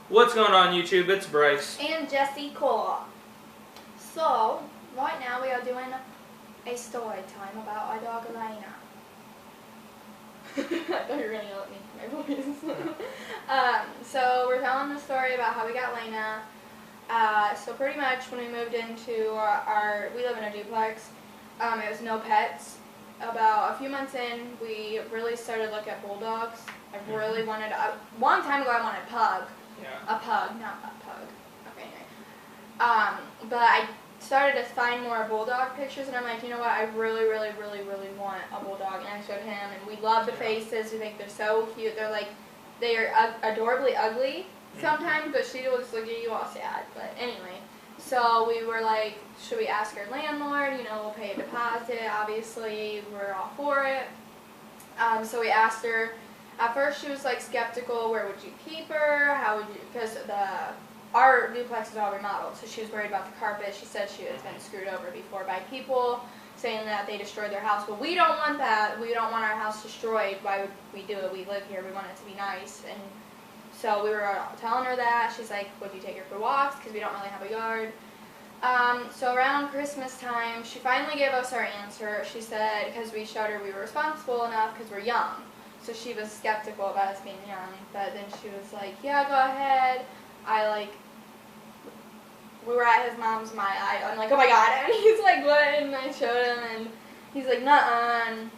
What's going on YouTube? It's Bryce. And Jesse Cole. So, right now we are doing a story time about our dog Elena. I thought you were going to yell at me for my voice. So we're telling the story about how we got Elena. So pretty much when we moved into we live in a duplex, it was no pets. About a few months in, we really started to look at bulldogs. I really wanted, a long time ago I wanted a pug. Yeah. A pug, not a pug. Okay, anyway. But I started to find more bulldog pictures, and I'm like, you know what, I really want a bulldog. And I showed him, and we love the faces. We think they're so cute. They are adorably ugly sometimes, but she will just look at you all sad. But anyway, so we were like, should we ask our landlord? You know, we'll pay a deposit. Obviously, we're all for it. So we asked her. At first, she was like skeptical. Where would you keep her? How would you? Because our duplex is all remodeled, so she was worried about the carpet. She said she had been screwed over before by people, saying that they destroyed their house. But we don't want that. We don't want our house destroyed. Why would we do it? We live here. We want it to be nice. And so we were telling her that. She's like, would you take her for walks? Because we don't really have a yard. So around Christmas time, she finally gave us our answer. She said, because we showed her we were responsible enough because we're young. So she was skeptical about us being young. But then she was like, yeah, go ahead. We were at his mom's, I'm like, oh my god, and he's like, what? And I showed him, and he's like, nuh-uh. And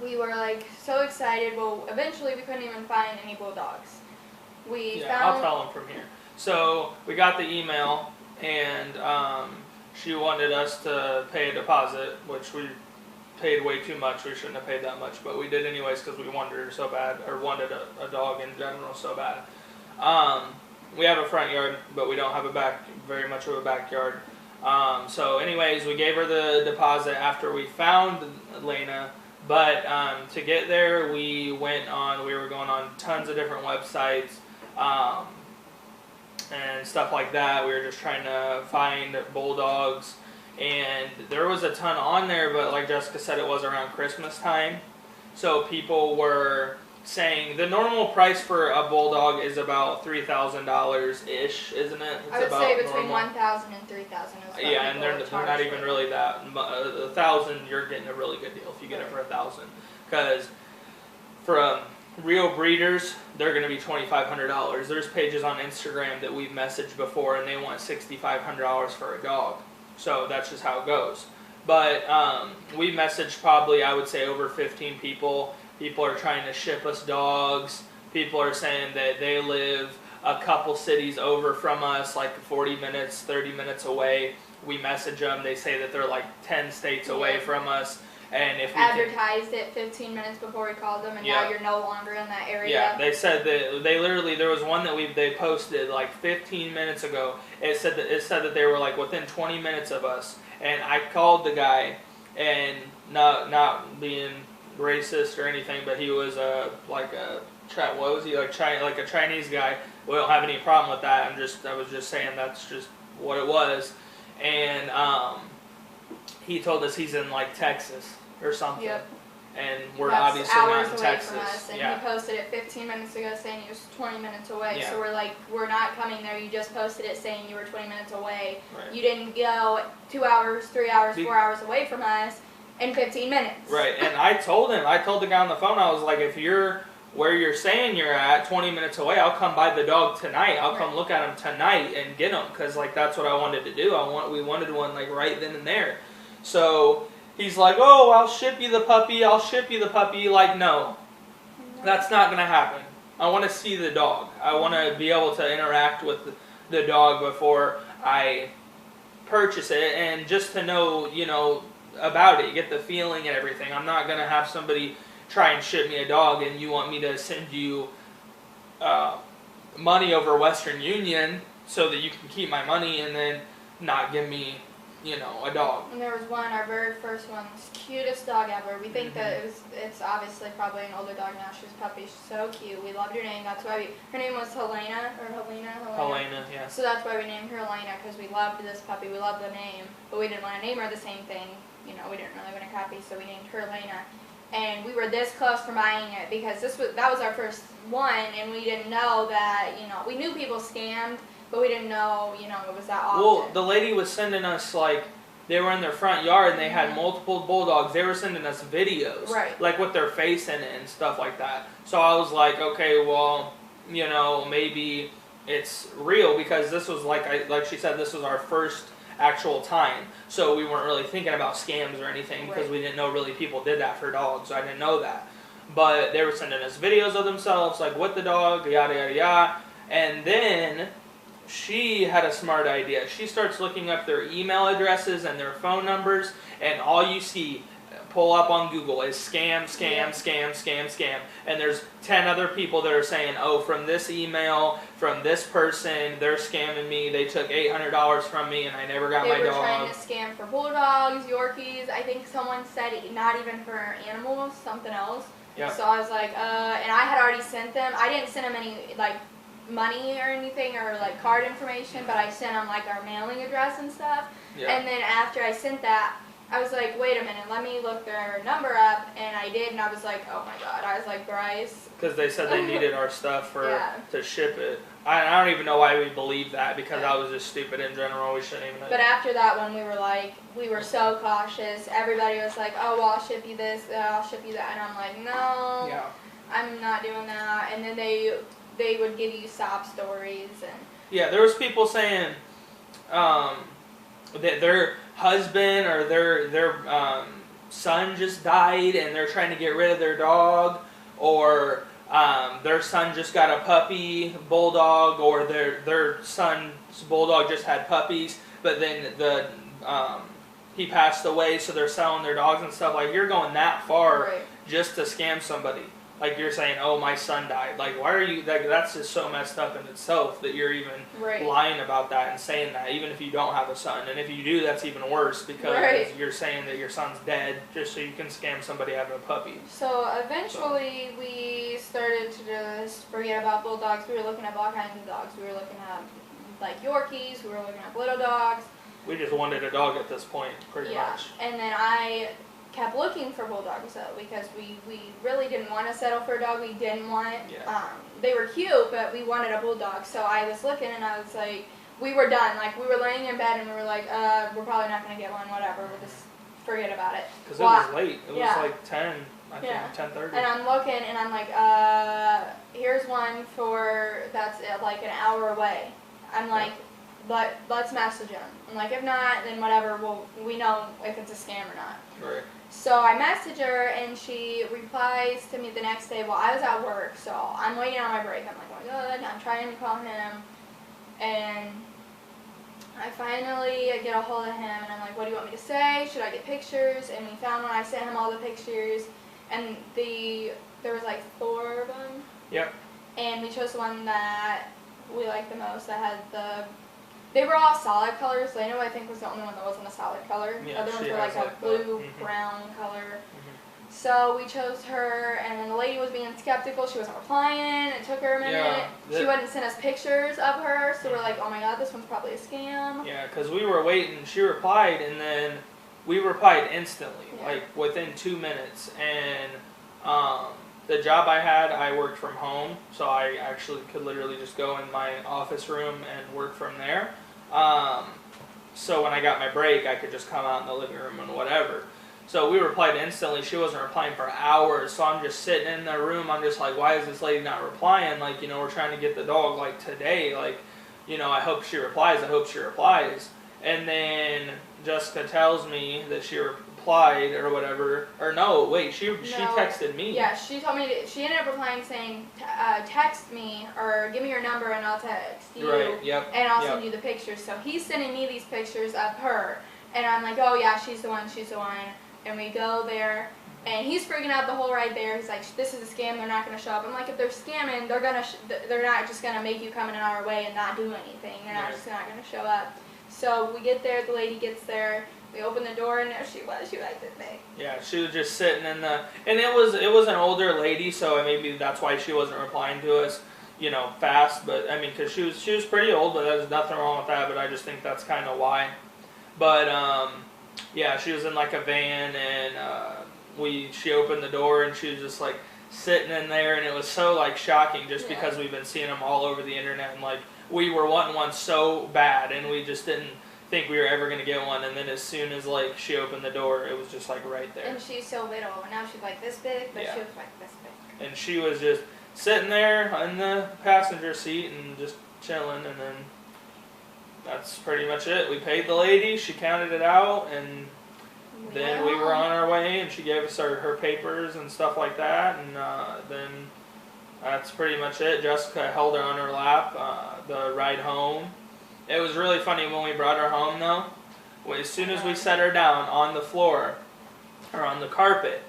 we were like so excited. Well, eventually we couldn't even find any bulldogs. I'll tell him from here. So we got the email, and she wanted us to pay a deposit, which we paid way too much. We shouldn't have paid that much, but we did anyways because we wanted her so bad, or wanted a dog in general so bad. We have a front yard, but we don't have very much of a backyard. So anyways, we gave her the deposit after we found Elena, but to get there, we were going on tons of different websites and stuff like that. We were just trying to find bulldogs, and there was a ton on there, but like Jessica said, it was around Christmas time, so people were saying the normal price for a bulldog is about $3,000-ish, isn't it? I would say between $1,000 and $3,000. Yeah, and they're not even really that. $1,000, you're getting a really good deal if you get it for $1,000. Because from real breeders, they're going to be $2,500. There's pages on Instagram that we've messaged before, and they want $6,500 for a dog. So that's just how it goes. But we messaged probably, I would say, over 15 people. People are trying to ship us dogs. People are saying that they live a couple cities over from us, like 40 minutes, 30 minutes away. We message them. They say that they're like 10 states away from us. And if we advertised it 15 minutes before we called them, and now you're no longer in that area. Yeah, they said that there was one that they posted like 15 minutes ago. It said that they were like within 20 minutes of us. And I called the guy, and not being racist or anything, but he was like a Chinese guy. We don't have any problem with that. I was just saying that's just what it was. And he told us he's in like Texas or something. Yep. And we're obviously not in Texas. From us, and he posted it 15 minutes ago saying he was 20 minutes away. Yeah. So we're like, we're not coming there. You just posted it saying you were 20 minutes away. Right. You didn't go 2 hours, 3 hours, 4 hours away from us in 15 minutes. Right. And I told the guy on the phone, I was like, if you're where you're saying you're at 20 minutes away, I'll come buy the dog tonight. I'll come look at him tonight and get him, because like that's what I wanted to do. We wanted one like right then and there. So he's like, oh, I'll ship you the puppy. Like, no, that's not going to happen. I want to see the dog. I want to be able to interact with the dog before I purchase it, and just to know, about it, get the feeling and everything. I'm not going to have somebody try and ship me a dog and you want me to send you money over Western Union so that you can keep my money and then not give me a dog. And there was one, our very first one, cutest dog ever. We think that it's obviously probably an older dog now. She's a puppy. She's so cute. We loved her name. That's why her name was Helena. Helena, yeah. So that's why we named her Elena, because we loved this puppy. We loved the name, but we didn't want to name her the same thing. We didn't really want a copy, so we named her Elena. and we were this close from buying it because that was our first one, and we didn't know that, we knew people scammed, but we didn't know, it was that often. Well, the lady was sending us, like, they were in their front yard and they had multiple bulldogs. They were sending us videos, right, like with their face in it and stuff like that. So I was like, okay, well, maybe it's real, because this was like she said, this was our first actual time. So we weren't really thinking about scams or anything, because we didn't know really people did that for dogs. So I didn't know that. But they were sending us videos of themselves, like with the dog, yada, yada, yada. And then she had a smart idea. She starts looking up their email addresses and their phone numbers, and all you see pull up on Google is scam, scam, scam, scam, scam. And there's 10 other people that are saying, oh, from this email, from this person, they're scamming me. They took $800 from me and I never got my dog. They were trying to scam for bulldogs, Yorkies. I think someone said not even for animals, something else. Yep. So I was like, and I had already sent them. I didn't send them any, money or anything, or card information, but I sent them our mailing address and stuff. Yeah. And then after I sent that, I was like, wait a minute, let me look their number up, and I did, and I was like, oh my god, I was like, Bryce. Because they said they needed our stuff to ship it. I don't even know why we believed that, because I was just stupid in general. We shouldn't even. But after that one, we were so cautious. Everybody was like, oh, well, I'll ship you this, I'll ship you that, and I'm like, no, I'm not doing that. And then they would give you sob stories, and there was people saying that their husband or their son just died and they're trying to get rid of their dog, or their son just got a puppy bulldog, or their son's bulldog just had puppies, but then he passed away, so they're selling their dogs and stuff. Like, you're going that far just to scam somebody. Like, you're saying, oh, my son died. Like, why are you, that's just so messed up in itself that you're even lying about that and saying that, even if you don't have a son. And if you do, that's even worse, because you're saying that your son's dead just so you can scam somebody having a puppy. So eventually we started to just forget about bulldogs. We were looking at all kinds of dogs. We were looking at Yorkies. We were looking at little dogs. We just wanted a dog at this point, pretty much. And then I kept looking for bulldogs, though, because we really didn't want to settle for a dog. We didn't want, they were cute, but we wanted a bulldog. So I was looking, and I was like, we were done. Like, we were laying in bed, and we were like, we're probably not going to get one, whatever. We'll just forget about it. Because it was late. It was like 10, I think, 10:30. And I'm looking, and I'm like, here's one that's like an hour away. I'm like, but let's message him. I'm like, if not, then whatever, we know if it's a scam or not. Right. So I message her, and she replies to me the next day. Well, I was at work, so I'm waiting on my break. I'm like, oh my god, I'm trying to call him, and I finally get a hold of him, and I'm like, what do you want me to say? Should I get pictures? And we found one. I sent him all the pictures, and there was like 4 of them. Yep. And we chose the one that we liked the most, that had they were all solid colors. Elena, I think, was the only one that wasn't a solid color. Yeah, the other ones were like a blue, brown color. So we chose her, and then the lady was being skeptical. She wasn't replying. It took her a minute. She wouldn't send us pictures of her, so we're like, oh my god, this one's probably a scam. Yeah, because we were waiting. She replied, and then we replied instantly, like within 2 minutes. And the job I had, I worked from home, so I actually could literally just go in my office room and work from there. So when I got my break, I could just come out in the living room and whatever. So we replied instantly. She wasn't replying for hours, so I'm just sitting in the room. I'm just like, why is this lady not replying? Like, we're trying to get the dog, like, today. Like, I hope she replies. I hope she replies. And then Jessica tells me that she replied or whatever. Or no, wait, she texted me. Yeah, she told me, she ended up replying saying, text me or give me your number and I'll text you. Right, yep. And I'll send you the pictures. So he's sending me these pictures of her. And I'm like, oh yeah, she's the one, she's the one. And we go there, and he's freaking out the whole ride there. He's like, this is a scam, they're not going to show up. I'm like, if they're scamming, they're not just going to make you come in an hour away and not do anything. They're not just not going to show up. So we get there, the lady gets there, we open the door, and there she was at me. Yeah, she was just sitting in and it was an older lady, so maybe that's why she wasn't replying to us, fast. But, I mean, because she was pretty old, but there's nothing wrong with that, but I just think that's kind of why. But, yeah, she was in like a van, and she opened the door and she was just like sitting in there, and it was so like shocking just because we've been seeing them all over the internet, and like we were wanting one so bad, and we just didn't think we were ever going to get one, and then as soon as like she opened the door, it was just like right there. And she's so little, and now she's like this big, but she was like this big. And she was just sitting there in the passenger seat and just chilling, and then that's pretty much it. We paid the lady, she counted it out, and then we were on our way, and she gave us her papers and stuff like that, and then that's pretty much it. Jessica held her on her lap the ride home. It was really funny when we brought her home, though. As soon as we set her down on the floor, or on the carpet,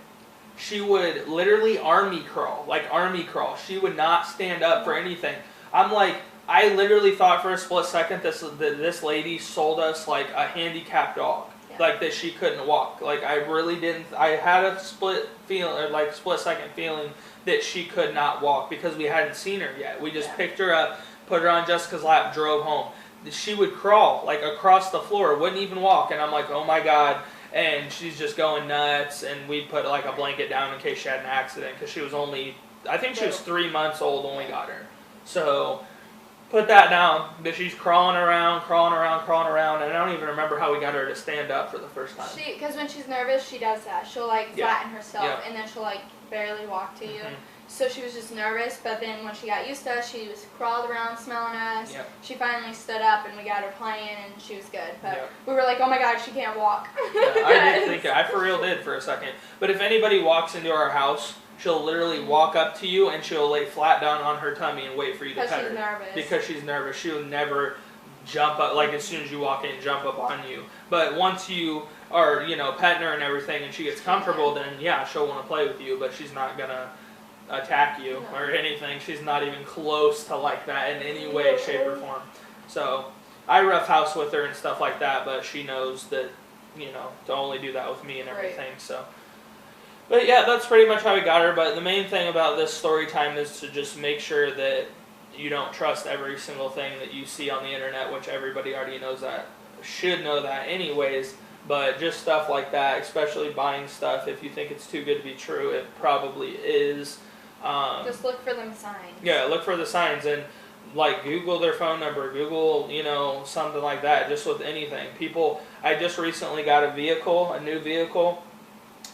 she would literally army crawl, like army crawl. She would not stand up for anything. I'm like, I literally thought for a split second this lady sold us like a handicapped dog. Like that she couldn't walk. Like I really didn't. I had a split second feeling that she could not walk because we hadn't seen her yet. We just picked her up, put her on Jessica's lap, drove home. She would crawl like across the floor, wouldn't even walk, and I'm like, oh my god. And she's just going nuts. And we put like a blanket down in case she had an accident because she was only, I think she was 3 months old when we got her. So put that down, but she's crawling around, and I don't even remember how we got her to stand up for the first time. Because when she's nervous, she does that. She'll like flatten herself, and then she'll like barely walk to you. So she was just nervous, but then when she got used to us, she was crawled around smelling us. She finally stood up, and we got her playing, and she was good. But we were like, oh my god, she can't walk. I did think, I for real did for a second. But if anybody walks into our house, she'll literally walk up to you and she'll lay flat down on her tummy and wait for you to pet her. Nervous. Because she's nervous. She'll never jump up, like as soon as you walk in, jump up on you. But once you are, petting her and everything and she gets comfortable, then yeah, she'll want to play with you, but she's not going to attack you or anything. She's not even close to like that in any way, shape, or form. So I roughhouse with her and stuff like that, but she knows that, to only do that with me and everything, so. But yeah, that's pretty much how we got her. But the main thing about this story time is to just make sure that you don't trust every single thing that you see on the internet, which everybody already knows that, should know that anyways. But just stuff like that, especially buying stuff, if you think it's too good to be true, it probably is. Just look for them signs. Yeah, look for the signs, and like Google their phone number, Google, something like that, just with anything. I just recently got a new vehicle.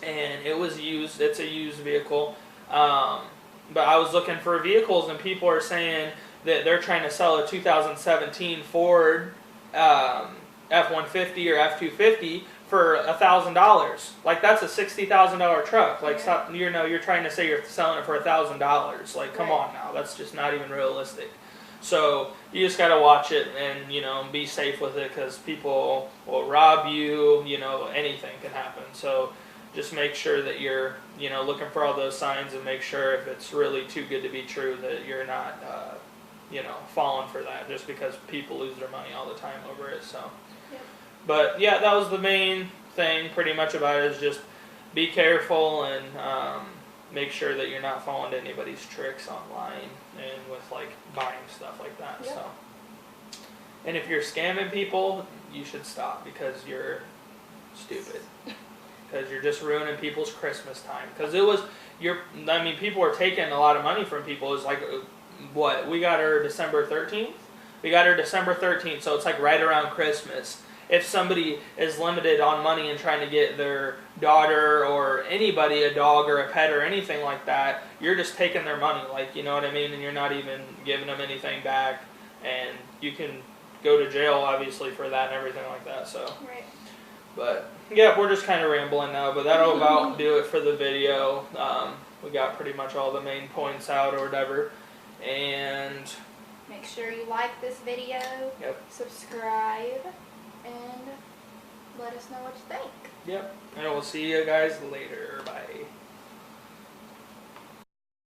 And it was used. It's a used vehicle, but I was looking for vehicles, and people are saying that they're trying to sell a 2017 Ford F-150 or F-250 for $1,000. Like that's a $60,000 truck. Like stop, you're trying to say you're selling it for $1,000. Like come on now, that's just not even realistic. So you just gotta watch it and be safe with it because people will rob you. Anything can happen. So. Just make sure that you're, looking for all those signs and make sure if it's really too good to be true that you're not, falling for that just because people lose their money all the time over it. So, But yeah, that was the main thing pretty much about it is just be careful and make sure that you're not falling to anybody's tricks online and with like buying stuff like that. So, and if you're scamming people, you should stop because you're stupid. Because you're just ruining people's Christmas time. Because people were taking a lot of money from people. It's like, what? We got her December 13th? We got her December 13th, so it's like right around Christmas. If somebody is limited on money and trying to get their daughter or anybody a dog or a pet or anything like that, you're just taking their money, like, you know what I mean? And you're not even giving them anything back. And you can go to jail, obviously, for that and everything like that, so. Right. But, yeah, we're just kind of rambling now, but that'll about do it for the video. We got pretty much all the main points out or whatever. And make sure you like this video, subscribe, and let us know what you think. Yep, and we'll see you guys later. Bye.